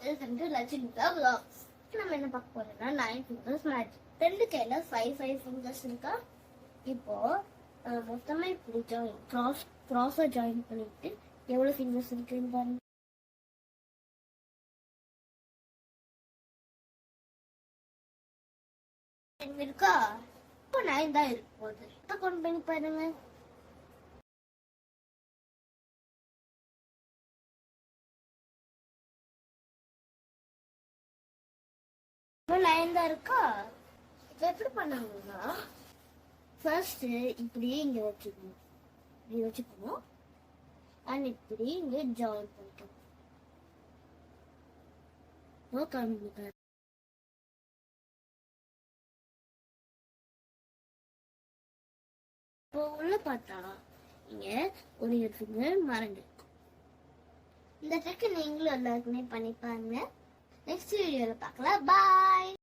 Welcome to லட்சுமிகா vlogs. நம்ம என்ன பார்க்க போறோம்னா 9 fingers magic. ரெண்டு கையில 5 fingers இருக்கா. இப்போ மொத்தமா இப்படி ஜாயின் கிராஸா ஜாயின் பண்ணிட்டு எவ்வளவு fingers இருக்குன்னு பாருங்க. இருக்கா இப்போ 9 தான் இருக்கு போகுது. இப்போ கவுண்ட் பண்ணி பாருங்க. இப்போ 9 தான் இருக்கா. இப்போ எப்படி பண்ணாங்கன்னா ஃபர்ஸ்ட் இப்படி இங்க வச்சுக்கணும், இப்படி வச்சுக்கணும் அண்ட் இப்படி இங்க ஜாயின் பண்ணிக்கணும். காமிக்க இப்போ உள்ள பார்த்தா இங்க ஒரு ஃபிங்கர் மறந்துருக்கும். இந்த ட்ரிக் நீங்களும் எல்லாருக்குமே பண்ணி பாருங்க. நெக்ஸ்ட் வீடியோல பார்க்கலாம். பாய்.